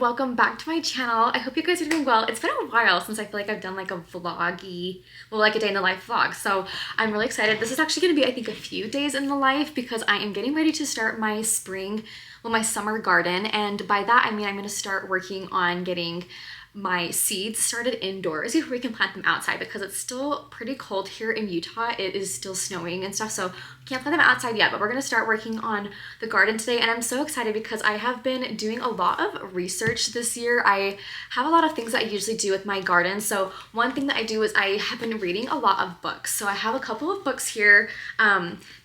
welcome back to my channel. I hope you guys are doing well. It's been a while since I feel like I've done like a vloggy, well, like a day in the life vlog. So I'm really excited. This is actually gonna be, I think, a few days in the life because I am getting ready to start my spring, well, my summer garden. And by that, I mean, I'm gonna start working on getting my seeds started indoors before we can plant them outside because it's still pretty cold here in Utah. It is still snowing and stuff, so we can't plant them outside yet, but we're gonna start working on the garden today. And I'm so excited because I have been doing a lot of research this year. I have a lot of things that I usually do with my garden. So one thing that I do is I have been reading a lot of books. So I have a couple of books here.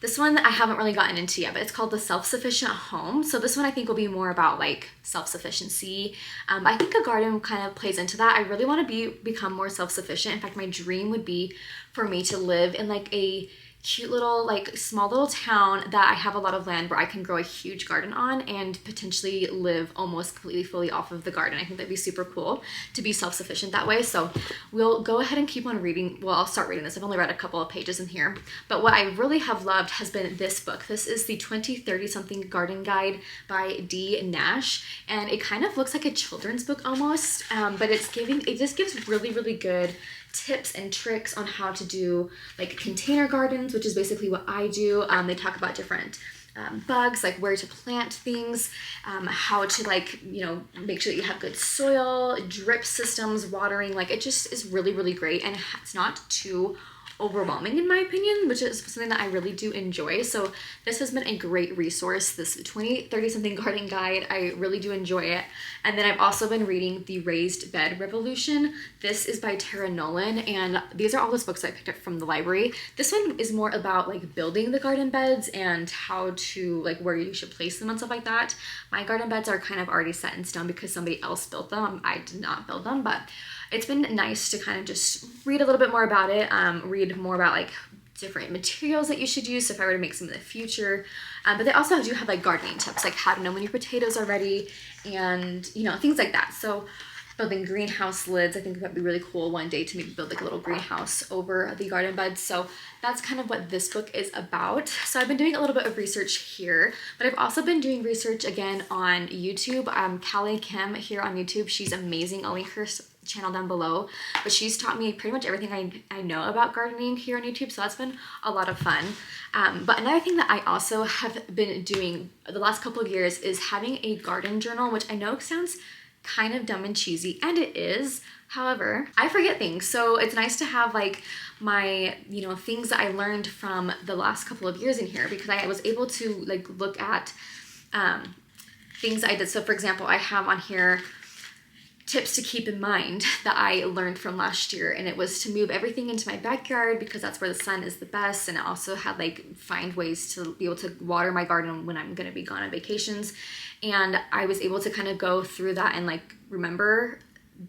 This one I haven't really gotten into yet, but it's called The Self-Sufficient Home. So this one I think will be more about like self-sufficiency. I think a garden kind of plays into that. I really want to become more self-sufficient. In fact, my dream would be for me to live in like a cute little, like small little town that I have a lot of land where I can grow a huge garden on and potentially live almost completely fully off of the garden. I think that'd be super cool to be self-sufficient that way. So we'll go ahead and keep on reading. Well, I'll start reading this. I've only read a couple of pages in here, but what I really have loved has been this book. This is the 20-30 something garden guide by D. Nash, and it kind of looks like a children's book almost, but it just gives really good tips and tricks on how to do like container gardens, which is basically what I do. They talk about different bugs, like where to plant things, how to like, you know, make sure that you have good soil, drip systems, watering. Like it just is really great, and it's not too overwhelming in my opinion, which is something that I really do enjoy. So this has been a great resource, this 20-30 something garden guide. I really do enjoy it. And then I've also been reading The Raised Bed Revolution. This is by Tara Nolan, and these are all those books I picked up from the library. This one is more about like building the garden beds and how to like where you should place them and stuff like that. My garden beds are kind of already set in stone because somebody else built them. I did not build them, but it's been nice to kind of just read a little bit more about it, read more about like different materials that you should use so if I were to make some in the future. But they also do have like gardening tips, like how to know when your potatoes are ready and, you know, things like that. So building greenhouse lids, I think that'd be really cool one day to maybe build like a little greenhouse over the garden beds. So that's kind of what this book is about. So I've been doing a little bit of research here, but I've also been doing research again on YouTube. Callie Kim here on YouTube, she's amazing. I'll link her channel down below, but she's taught me pretty much everything I know about gardening here on YouTube, so that's been a lot of fun. But another thing that I also have been doing the last couple of years is having a garden journal, which I know sounds kind of dumb and cheesy, and it is. However, I forget things, so it's nice to have like my, you know, things that I learned from the last couple of years in here, because I was able to like look at things I did. So for example, I have on here tips to keep in mind that I learned from last year, and it was to move everything into my backyard because that's where the sun is the best, and I also had like find ways to be able to water my garden when I'm gonna be gone on vacations. And I was able to kind of go through that and like remember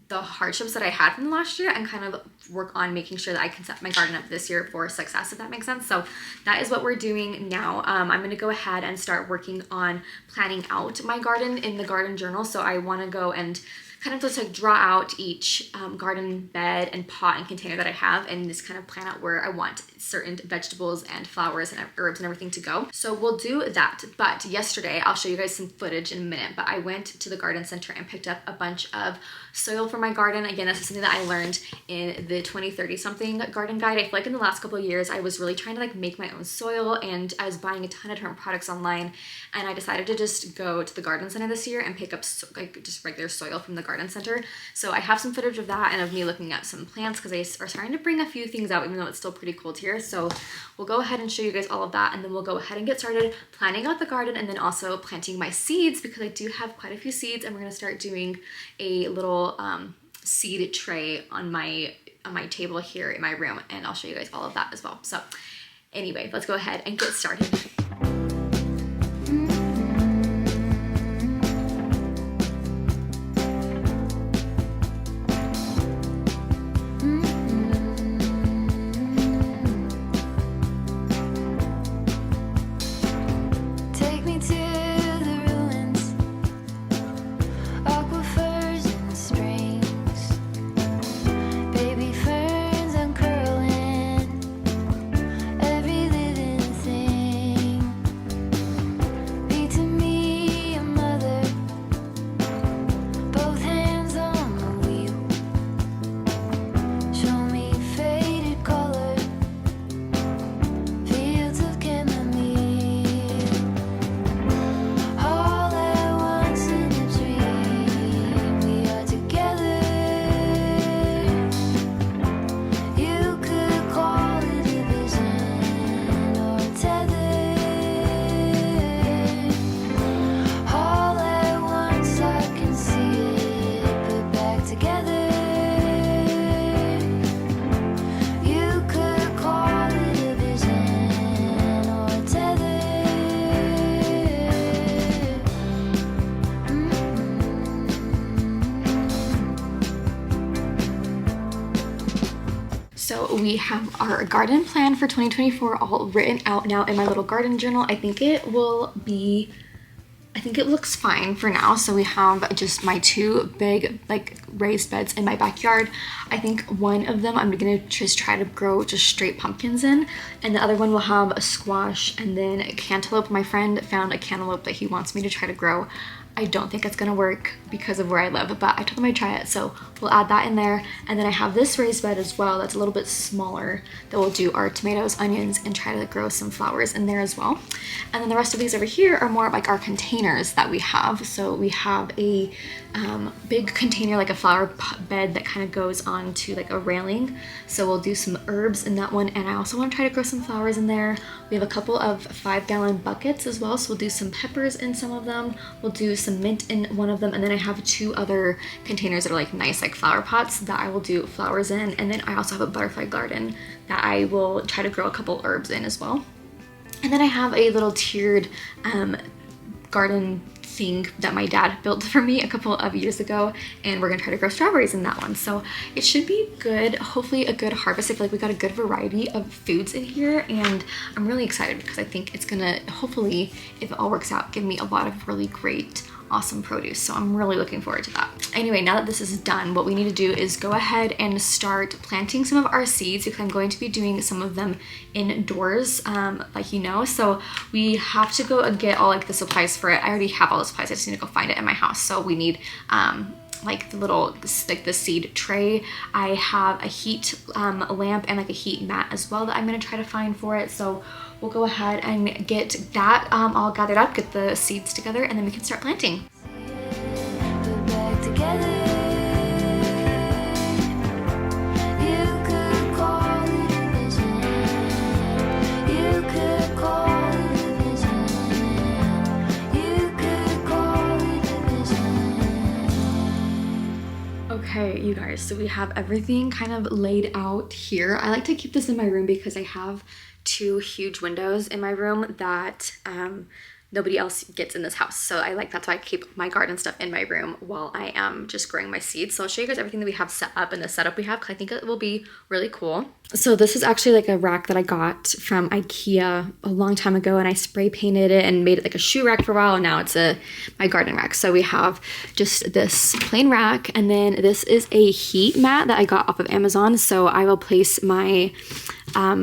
the hardships that I had from last year and kind of work on making sure that I can set my garden up this year for success, if that makes sense. So that is what we're doing now. I'm going to go ahead and start working on planning out my garden in the garden journal. So I want to go and kind of just like draw out each garden bed and pot and container that I have, and just kind of plan out where I want certain vegetables and flowers and herbs and everything to go. So we'll do that. But yesterday, I'll show you guys some footage in a minute, but I went to the garden center and picked up a bunch of soil for my garden. Again, this is something that I learned in the 20-30 something garden guide. I feel like in the last couple of years, I was really trying to like make my own soil, and I was buying a ton of different products online, and I decided to just go to the garden center this year and pick up like just regular soil from the garden center. So I have some footage of that and of me looking at some plants because they are starting to bring a few things out, even though it's still pretty cold here. So we'll go ahead and show you guys all of that, and then we'll go ahead and get started planning out the garden, and then also planting my seeds because I do have quite a few seeds, and we're going to start doing a little seed tray on my table here in my room, and I'll show you guys all of that as well. So anyway, let's go ahead and get started. we have our garden plan for 2024 all written out now in my little garden journal. I think it looks fine for now. So we have just my two big like raised beds in my backyard. I think one of them I'm gonna just try to grow just straight pumpkins in, and the other one will have a squash and then a cantaloupe. My friend found a cantaloupe that he wants me to try to grow. I don't think it's gonna work because of where I live, but I told him I'd try it, so we'll add that in there. And then I have this raised bed as well that's a little bit smaller that we'll do our tomatoes, onions, and try to grow some flowers in there as well. And then the rest of these over here are more like our containers that we have. So we have a big container, like a flower bed that kind of goes on to like a railing. So we'll do some herbs in that one, and I also want to try to grow some flowers in there. We have a couple of 5-gallon buckets as well, so we'll do some peppers in some of them. We'll do some mint in one of them, and then I have 2 other containers that are like nice like flower pots that I will do flowers in. And then I also have a butterfly garden that I will try to grow a couple herbs in as well. And then I have a little tiered garden thing that my dad built for me a couple of years ago, and we're gonna try to grow strawberries in that one. So it should be good, hopefully a good harvest. I feel like we got a good variety of foods in here, and I'm really excited because I think it's gonna, hopefully, if it all works out, give me a lot of really great awesome produce. So I'm really looking forward to that. Anyway, now that this is done, what we need to do is go ahead and start planting some of our seeds, because I'm going to be doing some of them indoors, like you know. So we have to go and get all like the supplies for it. I already have all the supplies, I just need to go find it in my house. So we need like the little, like the seed tray. I have a heat lamp and like a heat mat as well that I'm gonna try to find for it. So we'll go ahead and get that all gathered up, get the seeds together, and then we can start planting. Okay, you guys, so we have everything kind of laid out here. I like to keep this in my room because I have 2 huge windows in my room that nobody else gets in this house. So that's why I keep my garden stuff in my room while I am just growing my seeds. So I'll show you guys everything that we have set up and the setup we have, because I think it will be really cool. So this is actually like a rack that I got from IKEA a long time ago, and I spray painted it and made it like a shoe rack for a while, and now it's my garden rack. So we have just this plain rack, and then this is a heat mat that I got off of Amazon. So I will place my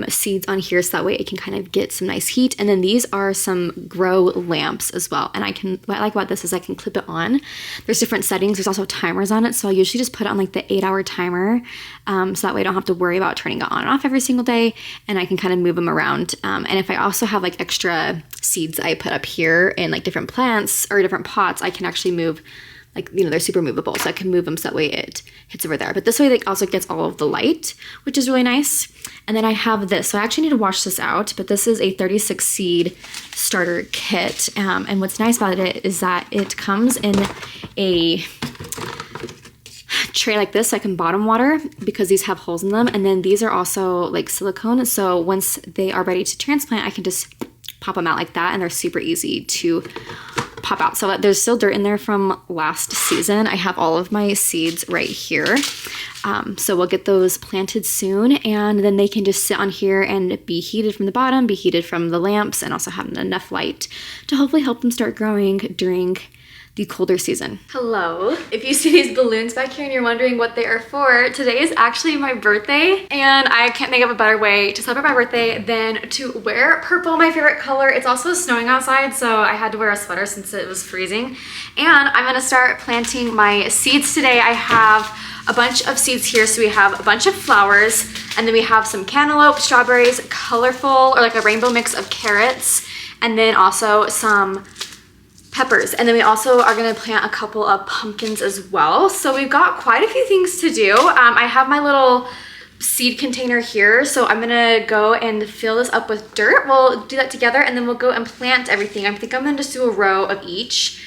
seeds on here so that way it can kind of get some nice heat. And then these are some grow lamps as well, and what I like about this is I can clip it on. There's different settings, there's also timers on it, so I usually just put it on like the 8-hour timer, so that way I don't have to worry about turning it on and off every single day, and I can kind of move them around. And if I also have like extra seeds I put up here in like different plants or different pots, I can actually move, like, you know, they're super movable, so I can move them so that way it hits over there. But this way it also gets all of the light, which is really nice. And then I have this, so I actually need to wash this out, but this is a 36 seed starter kit. And what's nice about it is that it comes in a tray like this, so I can bottom water because these have holes in them. And then these are also like silicone, so once they are ready to transplant, I can just pop them out like that, and they're super easy to pop out. So there's still dirt in there from last season. I have all of my seeds right here. So we'll get those planted soon, and then they can just sit on here and be heated from the bottom, be heated from the lamps, and also have enough light to hopefully help them start growing during the colder season. Hello. If you see these balloons back here and you're wondering what they are for, today is actually my birthday, and I can't think of a better way to celebrate my birthday than to wear purple, my favorite color. It's also snowing outside, so I had to wear a sweater since it was freezing. And I'm gonna start planting my seeds today. I have a bunch of seeds here. So we have a bunch of flowers, and then we have some cantaloupe, strawberries, colorful, or like a rainbow mix of carrots, and then also some peppers. And then we also are gonna plant a couple of pumpkins as well. So we've got quite a few things to do. I have my little seed container here, so I'm gonna go and fill this up with dirt. We'll do that together, and then we'll go and plant everything. I think I'm gonna just do a row of each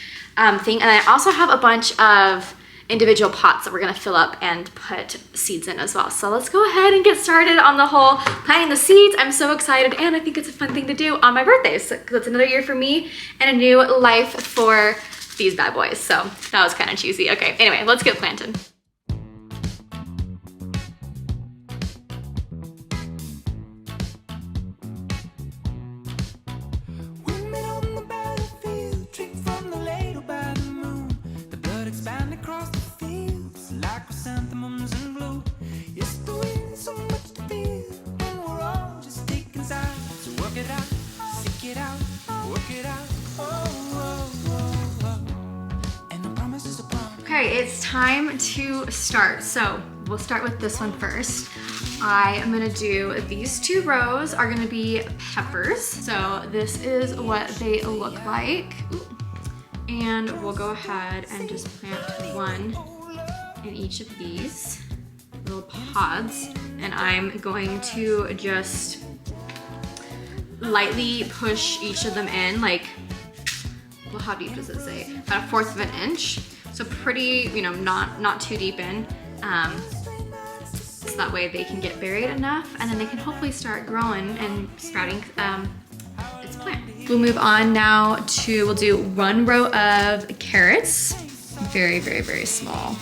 thing. And I also have a bunch of individual pots that we're gonna fill up and put seeds in as well. So let's go ahead and get started on the whole planting the seeds. I'm so excited, and I think it's a fun thing to do on my birthday. So that's another year for me and a new life for these bad boys. So that was kind of cheesy. Okay, anyway, let's get planted. Okay, it's time to start. So we'll start with this one first. I am gonna do these 2 rows are gonna be peppers. So this is what they look like. Ooh. And we'll go ahead and just plant one in each of these little pods. And I'm going to just lightly push each of them in, like, well, how deep does it say? About 1/4 of an inch. So pretty, you know, not too deep in. So that way they can get buried enough, and then they can hopefully start growing and sprouting its plant. We'll move on now to, we'll do 1 row of carrots. Very, very, very small.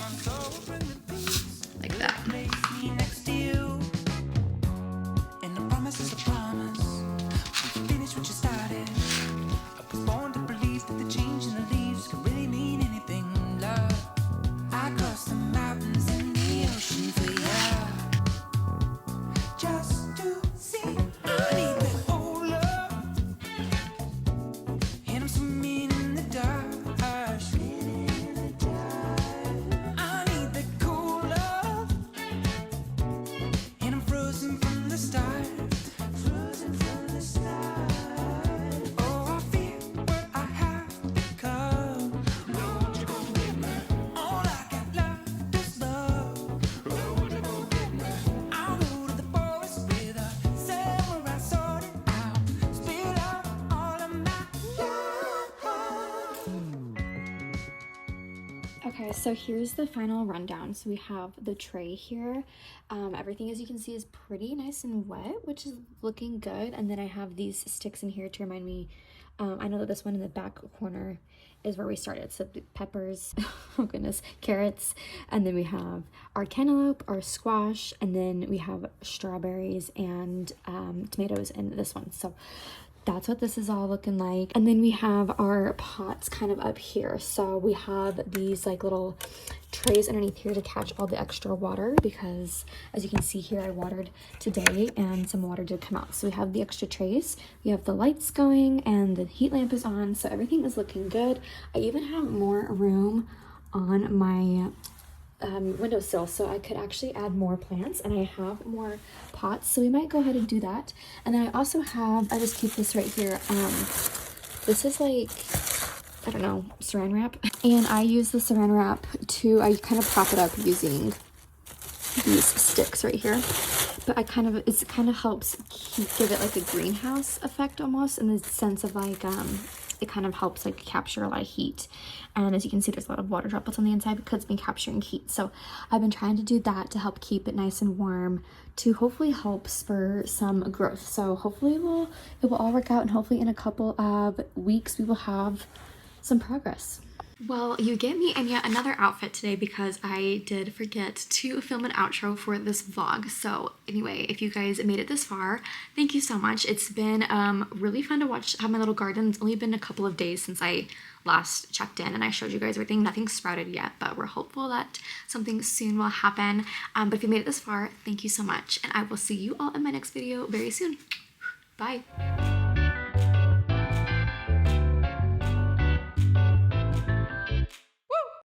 Like that. Okay, so here's the final rundown. So we have the tray here. Everything, as you can see, is pretty nice and wet, which is looking good. And then I have these sticks in here to remind me. I know that this one in the back corner is where we started. So peppers, oh goodness, carrots, and then we have our cantaloupe, our squash, and then we have strawberries and tomatoes in this one. So that's what this is all looking like. And then we have our pots kind of up here. So we have these like little trays underneath here to catch all the extra water, because as you can see here, I watered today and some water did come out. So we have the extra trays, we have the lights going, and the heat lamp is on. So everything is looking good. I even have more room on my windowsill, so I could actually add more plants, and I have more pots, so we might go ahead and do that. And then I also have, I just keep this right here, this is like, I don't know, saran wrap, and I use the saran wrap to, I kind of prop it up using these sticks right here, but it kind of helps give it like a greenhouse effect almost, in the sense of like it kind of helps like capture a lot of heat. And as you can see, there's a lot of water droplets on the inside because it's been capturing heat. So I've been trying to do that to help keep it nice and warm, to hopefully help spur some growth. So hopefully it will all work out, and hopefully in a couple of weeks we will have some progress. Well, you get me in yet another outfit today because I did forget to film an outro for this vlog. So anyway, if you guys made it this far, thank you so much. It's been really fun to watch, have my little garden. It's only been a couple of days since I last checked in and I showed you guys everything. Nothing's sprouted yet, but we're hopeful that something soon will happen. But if you made it this far, thank you so much. And I will see you all in my next video very soon. Bye.